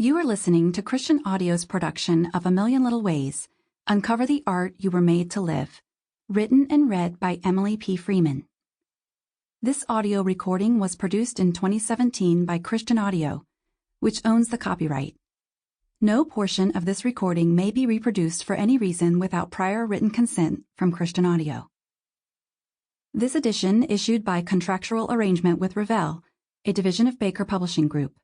You are listening to Christian Audio's production of A Million Little Ways, Uncover the Art You Were Made to Live, written and read by Emily P. Freeman. This audio recording was produced in 2017 by Christian Audio, which owns the copyright. No portion of this recording may be reproduced for any reason without prior written consent from Christian Audio. This edition issued by contractual arrangement with Revell, a division of Baker Publishing Group.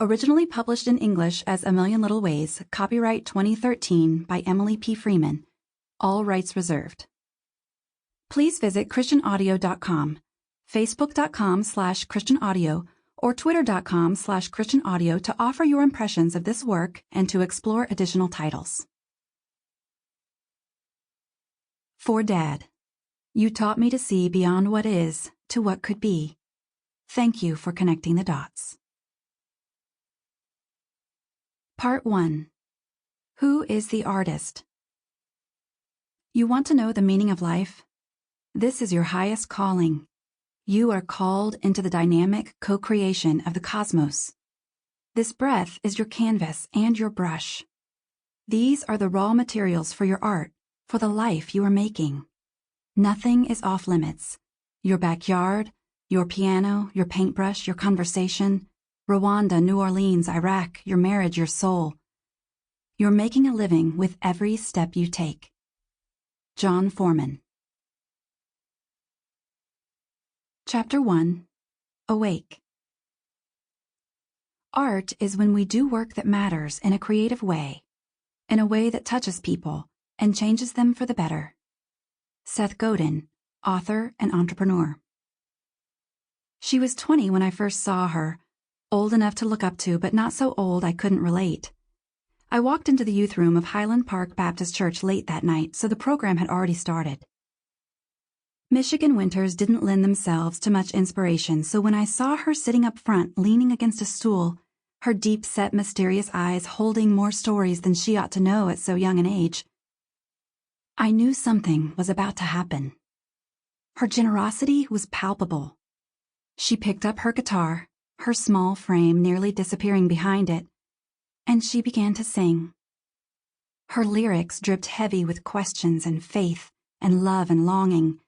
Originally published in English as A Million Little Ways, copyright 2013 by Emily P. Freeman. All rights reserved. Please visit christianaudio.com, facebook.com/christianaudio, or twitter.com/christianaudio to offer your impressions of this work and to explore additional titles. For Dad, you taught me to see beyond what is to what could be. Thank you for connecting the dots. Part 1. Who is the artist? You want to know the meaning of life? This is your highest calling. You are called into the dynamic co-creation of the cosmos. This breath is your canvas and your brush. These are the raw materials for your art, for the life you are making. Nothing is off limits. Your backyard, your piano, your paintbrush, your conversation, Rwanda, New Orleans, Iraq, your marriage, your soul. You're making a living with every step you take. John Foreman. Chapter 1. Awake. Art is when we do work that matters in a creative way, in a way that touches people and changes them for the better. Seth Godin, author and entrepreneur. She was 20 when I first saw her, old enough to look up to, but not so old I couldn't relate. I walked into the youth room of Highland Park Baptist Church late that night, so the program had already started. Michigan winters didn't lend themselves to much inspiration, so when I saw her sitting up front, leaning against a stool, her deep-set, mysterious eyes holding more stories than she ought to know at so young an age, I knew something was about to happen. Her generosity was palpable. She picked up her guitar, her small frame nearly disappearing behind it, and she began to sing. Her lyrics dripped heavy with questions and faith and love and longing.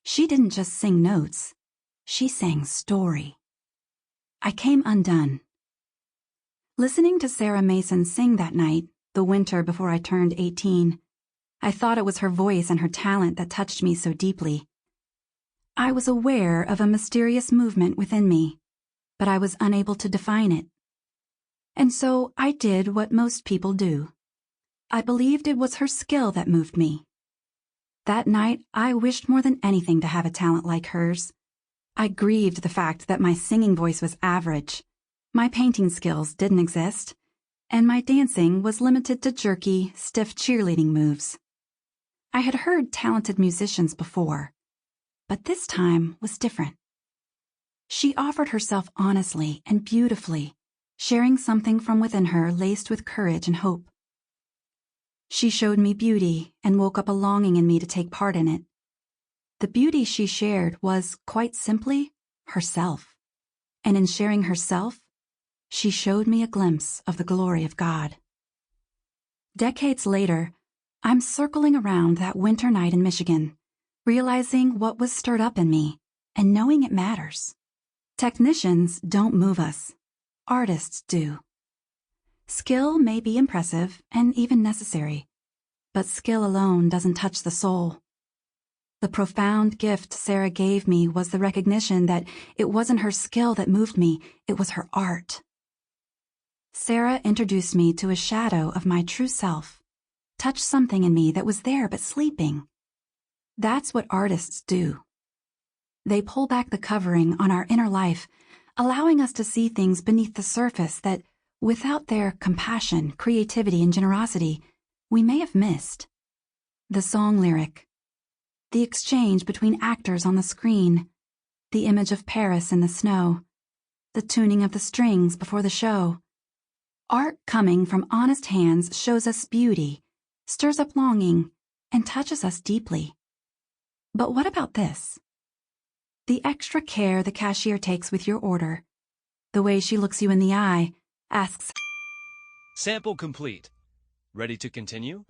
She didn't just sing notes, she sang story. I came undone. Listening to Sarah Mason sing that night, the winter before I turned 18, I thought it was her voice and her talent that touched me so deeply. I was aware of a mysterious movement within me, but I was unable to define it. And so I did what most people do. I believed it was her skill that moved me. That night, I wished more than anything to have a talent like hers. I grieved the fact that my singing voice was average, my painting skills didn't exist, and my dancing was limited to jerky, stiff cheerleading moves. I had heard talented musicians before, but this time was different. She offered herself honestly and beautifully, sharing something from within her laced with courage and hope. She showed me beauty and woke up a longing in me to take part in it. The beauty she shared was, quite simply, herself. And in sharing herself, she showed me a glimpse of the glory of God. Decades later, I'm circling around that winter night in Michigan, realizing what was stirred up in me and knowing it matters. Technicians don't move us. Artists do. Skill may be impressive and even necessary, but skill alone doesn't touch the soul. The profound gift Sarah gave me was the recognition that it wasn't her skill that moved me, it was her art. Sarah introduced me to a shadow of my true self, touched something in me that was there but sleeping. That's what artists do. They pull back the covering on our inner life, allowing us to see things beneath the surface that, without their compassion, creativity, and generosity, we may have missed. The song lyric, the exchange between actors on the screen, the image of Paris in the snow, the tuning of the strings before the show. Art coming from honest hands shows us beauty, stirs up longing, and touches us deeply. But what about this? The extra care the cashier takes with your order, the way she looks you in the eye, asks, Sample complete. Ready to continue?